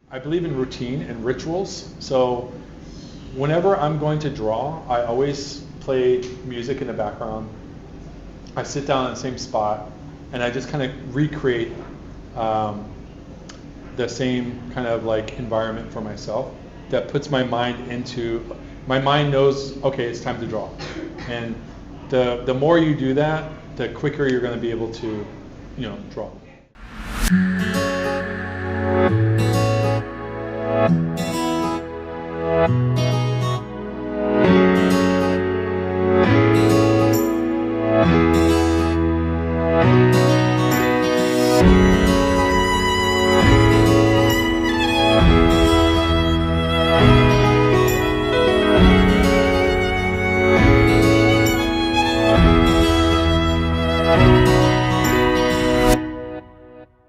I believe in routine and rituals. So whenever I'm going to draw, I always play music in the background. I sit down in the same spot, and I just kind of recreate um, the same kind of like environment for myself that puts my mind into. My mind knows, okay, it's time to draw, and the more you do that, the quicker you're going to be able to, draw.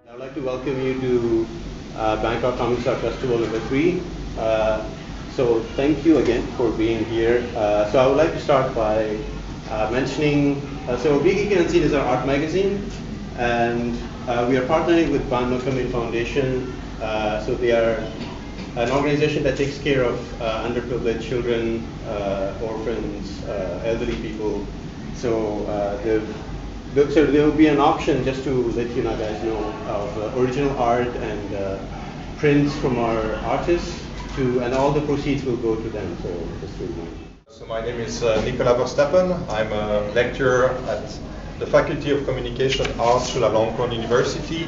I'd like to welcome you to Bangkok Comics Art Festival number 3. So thank you again for being here. So I would like to start by mentioning, so Be Geek and Unseen is our art magazine, and we are partnering with Ban Nokhamin Foundation. So they are an organization that takes care of underprivileged children, orphans, elderly people. So there will be an auction, just to let you guys know, of original art and prints from our artists, and all the proceeds will go to them. So just to remind you. So my name is Nicolas Verstappen. I'm a lecturer at the Faculty of Communication Arts, Chulalongkorn University,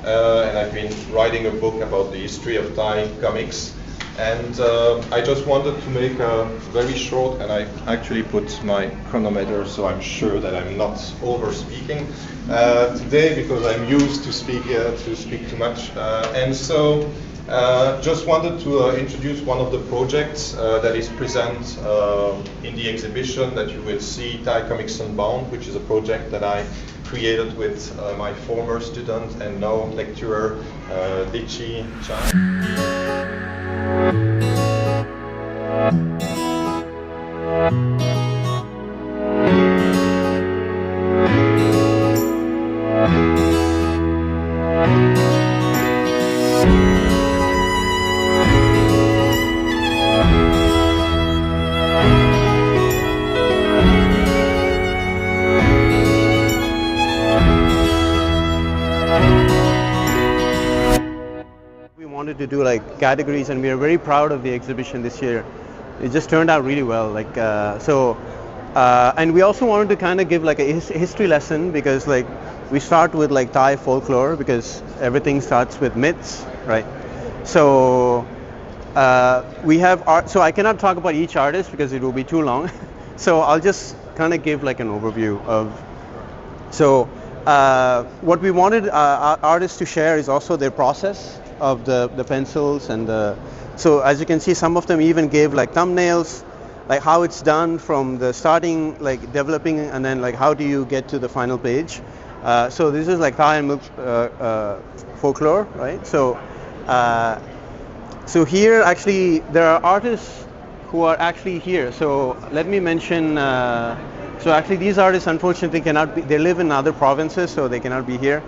and I've been writing a book about the history of Thai comics. And I just wanted to make a very short, and I actually put my chronometer so I'm sure that I'm not over speaking today, because I'm used to speak too much. And so just wanted to introduce one of the projects that is present in the exhibition that you will see, Thai Comics Unbound, which is a project that I created with my former student and now lecturer, Dichi Chan. We wanted to do like categories, and we are very proud of the exhibition this year. It just turned out really well. And we also wanted to kind of give like a history lesson, because like we start with like Thai folklore, because everything starts with myths, right? So we have art. So I cannot talk about each artist because it will be too long. So I'll just kind of give like an overview of. So what we wanted our artists to share is also their process of the pencils and so as you can see, some of them even gave like thumbnails, like how it's done from the starting, like developing, and then like how do you get to the final page. So this is like Thai and Milk folklore, right? So so here actually there are artists who are actually here. So let me mention. So actually these artists unfortunately cannot be, they live in other provinces, so they cannot be here.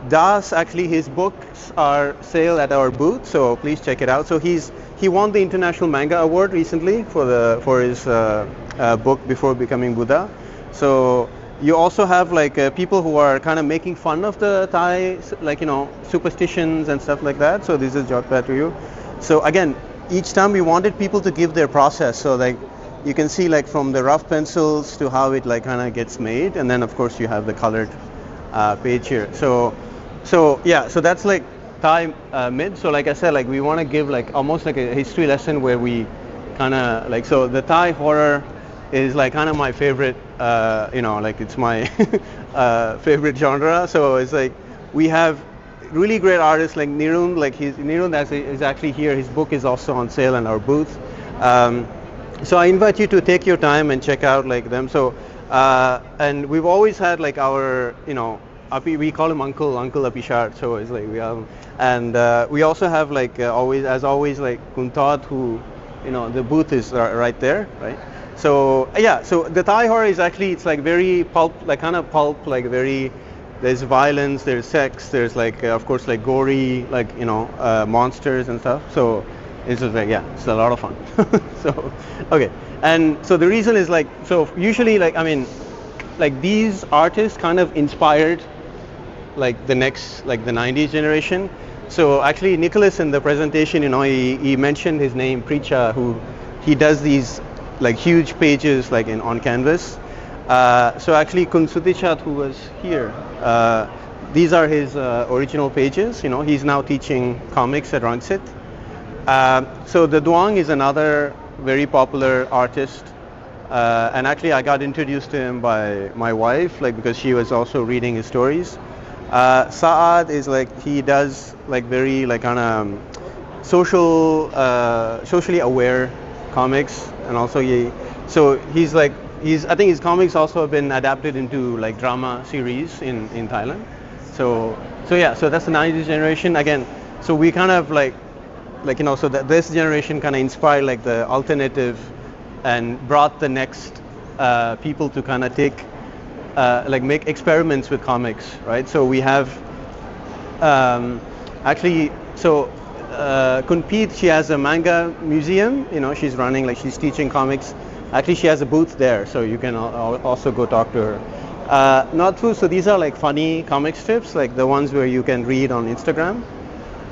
Das, actually his books are sale at our booth, so please check it out. So he won the International Manga Award recently for his book Before Becoming Buddha. So you also have like people who are kind of making fun of the Thai, like superstitions and stuff like that. So this is Jotpa to you. So again, each time we wanted people to give their process. So like you can see like from the rough pencils to how it like kind of gets made, and then of course you have the colored page here. So yeah, so that's like Thai myth. So like I said, like we want to give like almost like a history lesson where we kind of like, so the Thai horror is like kind of my favorite, like it's my favorite genre. So it's like we have really great artists like Nirun, Nirun is actually here. His book is also on sale in our booth. So I invite you to take your time and check out like them. So and we've always had like our, we call him Uncle Apishar. So it's like we have, and we also have like always like Kuntad, who, the booth is right there, right? So yeah, so the Thai horror is actually, it's like very pulp, like kind of pulp, like very there's violence, there's sex, there's like of course like gory like monsters and stuff. So it's just like it's a lot of fun. So okay, and so the reason is like so usually like like these artists kind of inspired like the next like the 90s generation. So actually Nicholas in the presentation he mentioned his name Precha, who he does these like huge pages like on canvas. So actually Kun Sutichat, who was here, these are his original pages. He's now teaching comics at Rangsit. So the Duang is another very popular artist, and actually I got introduced to him by my wife, like because she was also reading his stories. Saad is like he does like very like kind of socially aware comics, and also I think his comics also have been adapted into like drama series in Thailand. So that's the 90s generation again. So we kind of so that this generation kind of inspired like the alternative and brought the next people to kind of take like make experiments with comics, right? So we have Kunpeet, she has a manga museum, she's running like she's teaching comics. Actually she has a booth there, so you can also go talk to her. Nathu, so these are like funny comic strips, like the ones where you can read on Instagram.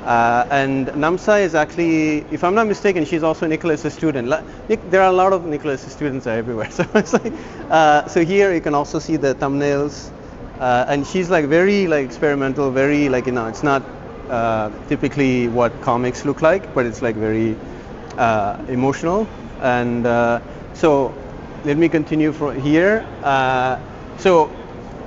And Namsa is actually, if I'm not mistaken, she's also Nicholas' student. There are a lot of Nicholas' students everywhere. So it's like, so here you can also see the thumbnails, and she's like very like experimental, very like it's not typically what comics look like, but it's like very emotional. And so let me continue from here. So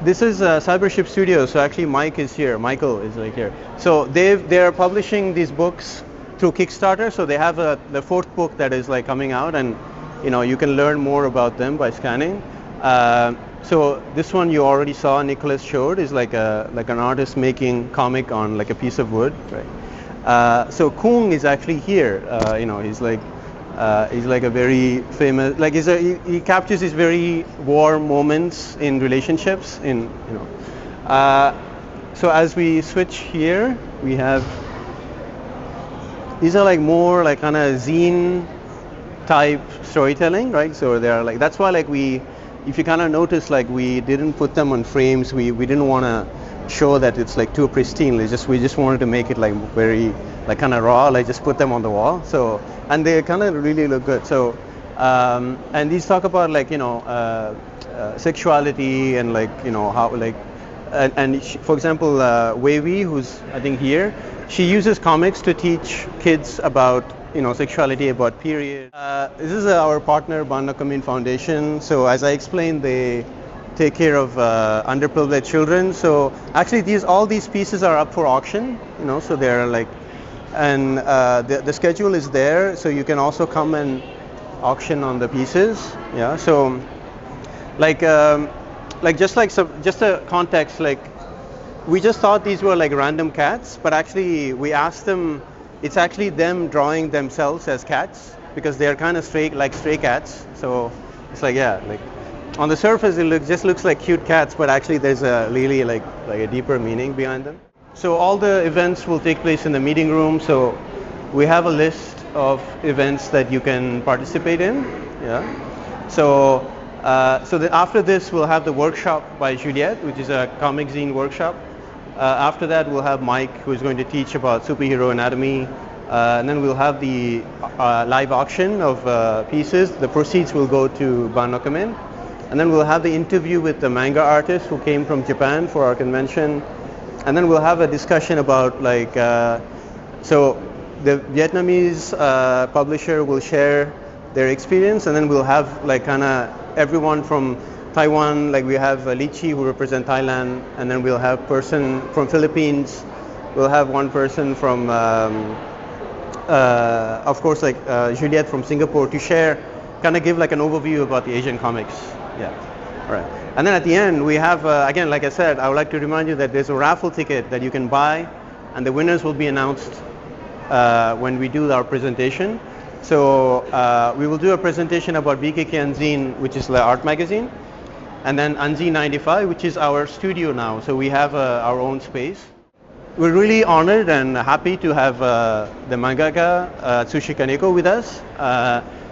this is Cybership Studios. So actually Mike is here. Michael is like here. So they're publishing these books through Kickstarter. So they have the fourth book that is like coming out, and you can learn more about them by scanning. So this one you already saw, Nicholas showed, is like an artist making comic on like a piece of wood, right? So Kung is actually here. He's like a very famous, like he captures these very warm moments in relationships. So as we switch here, we have these are like more like kind of zine type storytelling, right? So they are like that's why like if you kind of notice, like we didn't put them on frames. We didn't want to show that it's like too pristine. We just wanted to make it like very like kind of raw, like just put them on the wall. So and they kind of really look good. So and these talk about like sexuality and like how like for example Wavy, who's I think here, she uses comics to teach kids about sexuality, about period. This is our partner Banakamin Foundation. So as I explained, they take care of underprivileged children. So actually all these pieces are up for auction, so they're like, and the schedule is there, so you can also come and auction on the pieces. Yeah, so like just a context, like we just thought these were like random cats, but actually we asked them, it's actually them drawing themselves as cats, because they are kind of stray cats. So it's like like on the surface it just looks like cute cats, but actually there's a really like a deeper meaning behind them. So all the events will take place in the meeting room. So we have a list of events that you can participate in. Yeah. So after this we'll have the workshop by Juliette, which is a comic zine workshop. After that we'll have Mike, who is going to teach about superhero anatomy, and then we'll have the live auction of pieces. The proceeds will go to Banakamin, and then we'll have the interview with the manga artist who came from Japan for our convention, and then we'll have a discussion about like so the Vietnamese publisher will share their experience, and then we'll have like kind of everyone from Taiwan, like we have Lichi, who represent Thailand, and then we'll have person from Philippines, we'll have one person from of course like Juliette from Singapore, to share, kind of give like an overview about the Asian comics. Yeah, all right. And then at the end we have again, like I said, I would like to remind you that there's a raffle ticket that you can buy, and the winners will be announced when we do our presentation. So we will do a presentation about BKK and Zine, which is the art magazine. and then Anzi 95, which is our studio now. So we have our own space. We're really honored and happy to have the mangaka Atsushi Kaneko with us.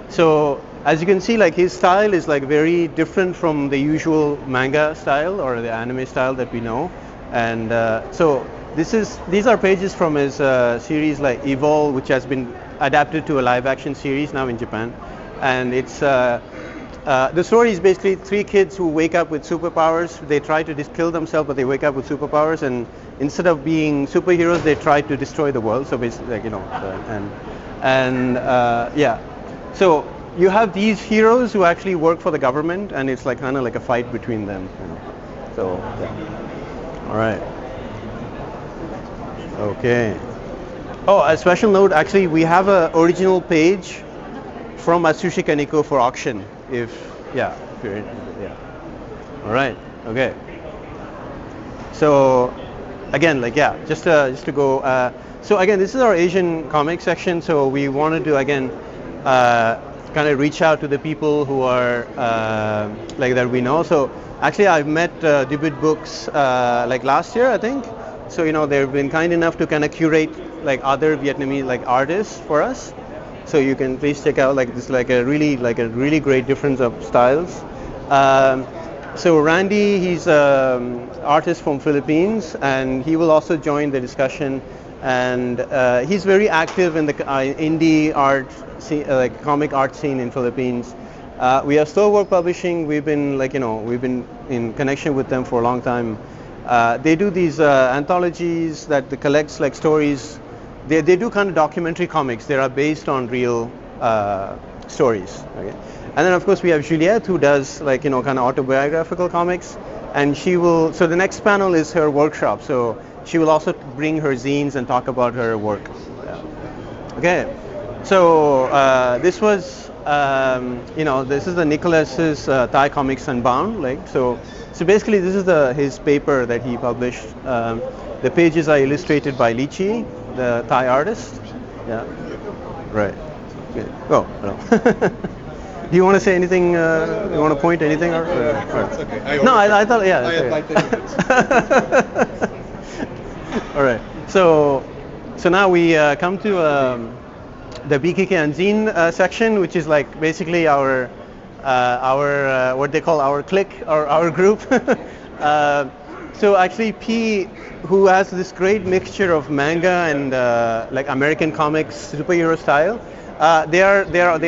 So as you can see, like his style is like very different from the usual manga style or the anime style that we know. And so these are pages from his series like Evolve, which has been adapted to a live-action series now in Japan. And it's the story is basically three kids who wake up with superpowers. They try to kill themselves, but they wake up with superpowers. And instead of being superheroes, they try to destroy the world. So basically, like, you know, yeah. So you have these heroes who actually work for the government, and it's like kind of like a fight between them. You know. So, yeah. All right. Okay. Oh, a special note. Actually, we have an original page from Atsushi Kaneko for auction. If you're interested, yeah. All right. Okay. So again, like, yeah, just to go. So again, this is our Asian comic section. So we wanted to again kind of reach out to the people who are like that we know. So actually, I've met Debut Books like last year, I think. So you know, they've been kind enough to kind of curate like other Vietnamese like artists for us. So you can please check out like this, like a really great difference of styles. So Randy, he's an artist from Philippines, and he will also join the discussion. And he's very active in the indie art scene, like comic art scene in Philippines. We have Stonework Publishing. We've been in connection with them for a long time. They do these anthologies that collects like stories. They do kind of documentary comics. They are based on real stories. Okay? And then of course we have Juliette, who does like, you know, kind of autobiographical comics, and she will. So the next panel is her workshop. So she will also bring her zines and talk about her work. Yeah. Okay. So this was, you know, this is the Nicholas's Thai Comics Unbound. Like so basically this is his paper that he published. The pages are illustrated by Lichi, the Thai artist. Yeah. Right. Okay. Oh, no. Do you want to say anything? You want to point anything? Or, It's okay. No, I thought, yeah. I had my 10 minutes. All right. So now we come to the BKK and Zine section, which is like basically our what they call our clique or our group. So actually, P, who has this great mixture of manga and like American comics superhero style, they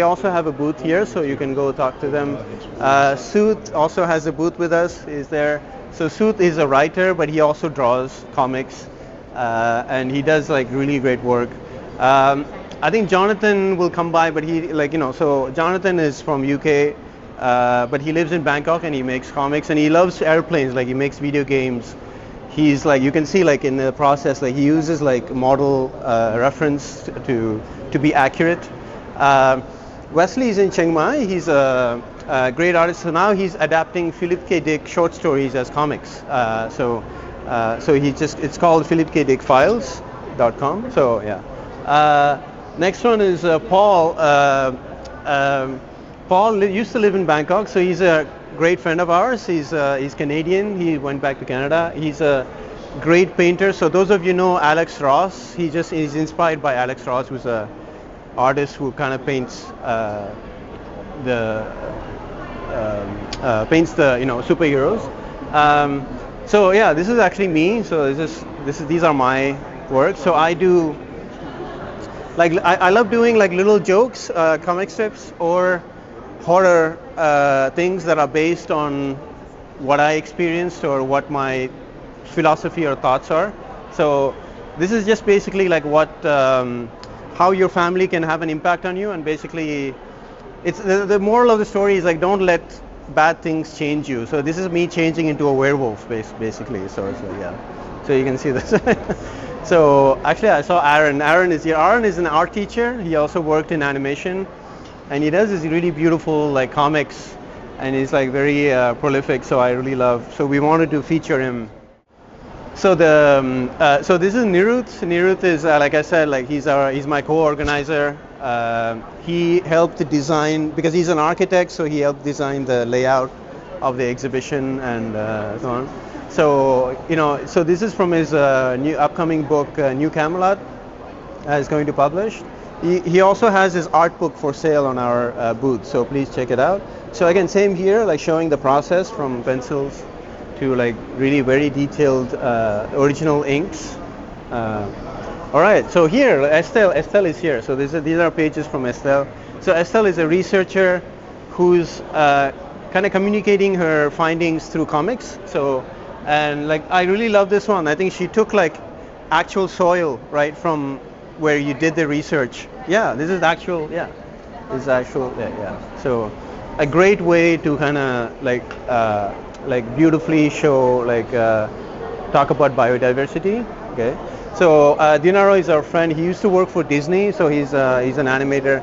also have a booth here, so you can go talk to them. Sooth also has a booth with us. Is there? So Sooth is a writer, but he also draws comics, and he does like really great work. I think Jonathan will come by, but he so Jonathan is from UK. But he lives in Bangkok and he makes comics and he loves airplanes, like he makes video games. He's like, you can see like in the process, like he uses like model reference to be accurate. Wesley is in Chiang Mai. He's a great artist. So now he's adapting Philip K. Dick short stories as comics. So it's called philipkdickfiles.com. So yeah. Next one is Paul. Paul used to live in Bangkok, so he's a great friend of ours. He's Canadian. He went back to Canada. He's a great painter. So those of you know Alex Ross. He's inspired by Alex Ross, who's a artist who kind of paints the superheroes. So yeah, this is actually me. So these are my work. So I do like I love doing like little jokes, comic strips, or horror things that are based on what I experienced or what my philosophy or thoughts are. So this is just basically like how your family can have an impact on you, and basically it's the moral of the story is like don't let bad things change you. So this is me changing into a werewolf basically. So yeah, so you can see this. So actually I saw Aaron. Aaron is here. Aaron is an art teacher. He also worked in animation. And he does these really beautiful like comics, and he's like very prolific. So I really love. So we wanted to feature him. So so this is Niruth. Niruth is like I said, like he's my co-organizer. He helped design because he's an architect, so he helped design the layout of the exhibition and so on. So so this is from his new upcoming book, New Camelot, is going to publish. He also has his art book for sale on our booth, so please check it out. So again, same here, like showing the process from pencils to like really very detailed original inks. All right, so here Estelle is here. So these are pages from Estelle. So Estelle is a researcher who's kind of communicating her findings through comics. So, and like I really love this one. I think she took like actual soil right from where you did the research. Yeah, this is actual. Yeah, this is actual. Yeah. So, a great way to kind of like beautifully show talk about biodiversity. Okay. So Dinaro is our friend. He used to work for Disney, so he's an animator.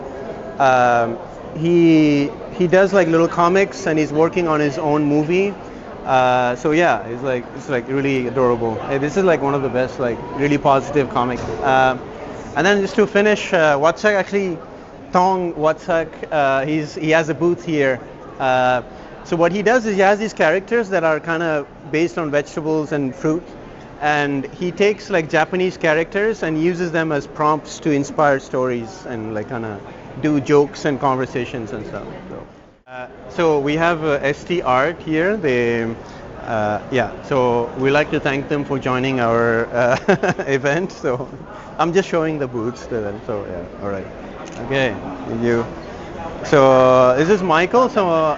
He does like little comics, and he's working on his own movie. So yeah, it's like really adorable. This is like one of the best, like really positive comic. And then just to finish, Watsak actually, Tong Watsak, he has a booth here. So what he does is he has these characters that are kind of based on vegetables and fruit, and he takes like Japanese characters and uses them as prompts to inspire stories and like kind of do jokes and conversations and stuff. So we have ST Art here. So we like to thank them for joining our event. So I'm just showing the booths to them. So yeah, all right. Okay, thank you. So this is Michael. So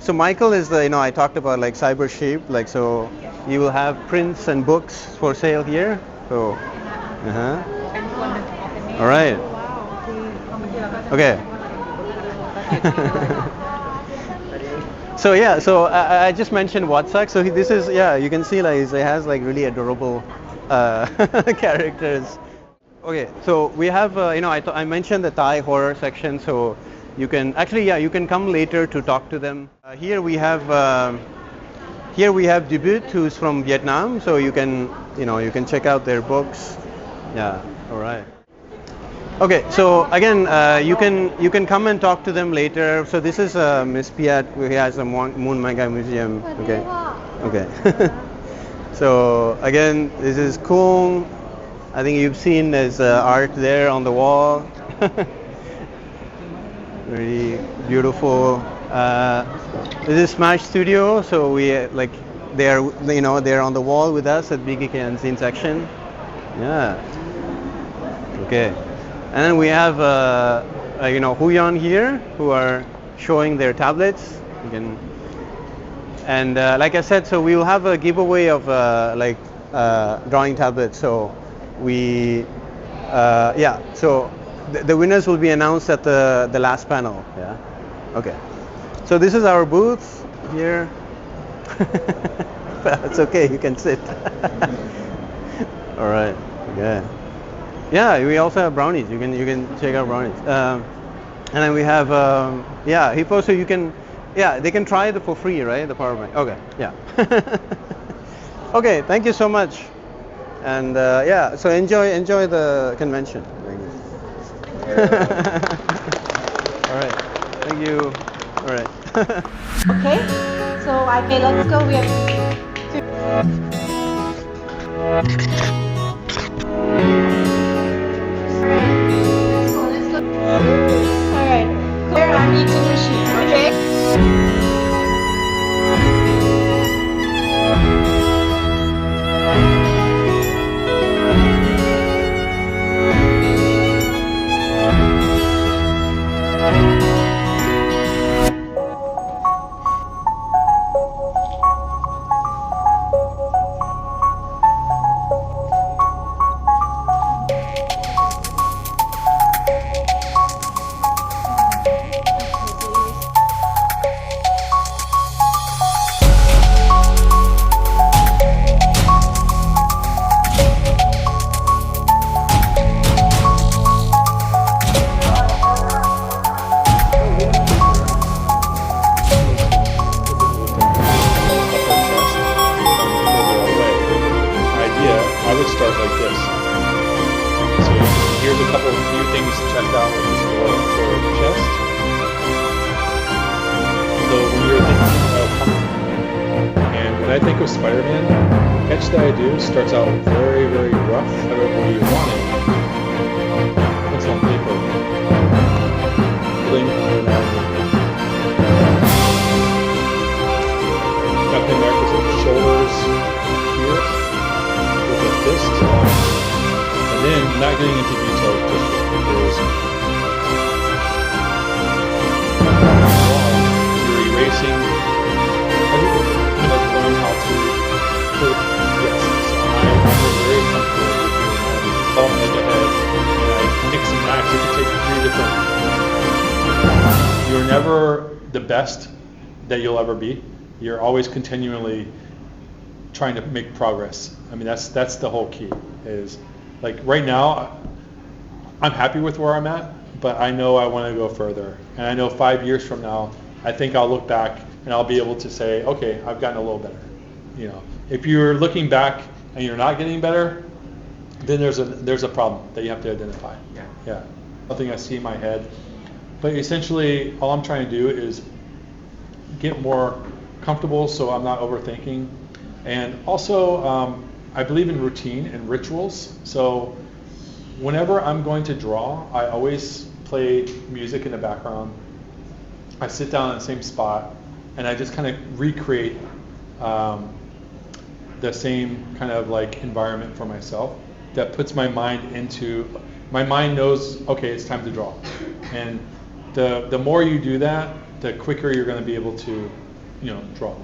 so Michael is I talked about like Cyber Sheep. Like so, you will have prints and books for sale here. So, all right. Okay. So yeah, so I just mentioned Watsak. So this is you can see like it has like really adorable characters. Okay, so we have I mentioned the Thai horror section, so you can actually you can come later to talk to them. Here we have Debut, who's from Vietnam, so you can check out their books. Yeah, all right. Okay, so again, you can come and talk to them later. So this is Miss Piat, who has a Moon Manga Museum. Okay. So again, this is Kung. I think you've seen his art there on the wall. Really beautiful. This is Smash Studio. So we they're on the wall with us at BKK Unseen section. Yeah. Okay. And then we have Huyan here, who are showing their tablets. And like I said, so we will have a giveaway of drawing tablets. So so the winners will be announced at the last panel. Yeah. Okay. So this is our booth here. It's okay, you can sit. All right. Yeah. Yeah, we also have brownies. You can check out brownies. And then we have Hippo. So you can they can try it for free, right? The power bank. Okay. Yeah. Okay. Thank you so much. And so enjoy the convention. Thank you. All right. Thank you. All right. Okay. So let's go. We have. Alright, clear our eating machine, okay? when I think of Spider-Man, Catch that I Do starts out very, very rough, however you want it. Pencil on paper. Building Captain America's shoulders here with a fist. And then, not getting into details, just what there's you're erasing everything. You like learn how to put yes. So I'm very comfortable with all head to head, and I mix and match. You can take 3 different. You're never the best that you'll ever be. You're always continually trying to make progress. I mean, that's the whole key. Is like right now, I'm happy with where I'm at, but I know I want to go further. And I know 5 years from now, I think I'll look back and I'll be able to say, okay, I've gotten a little better. You know, if you're looking back and you're not getting better, then there's a problem that you have to identify. Yeah. Something I see in my head. But essentially, all I'm trying to do is get more comfortable so I'm not overthinking. And also, I believe in routine and rituals. So whenever I'm going to draw, I always play music in the background. I sit down in the same spot, and I just kind of recreate the same kind of like environment for myself that puts my mind knows, okay, it's time to draw. And the more you do that, the quicker you're going to be able to, draw.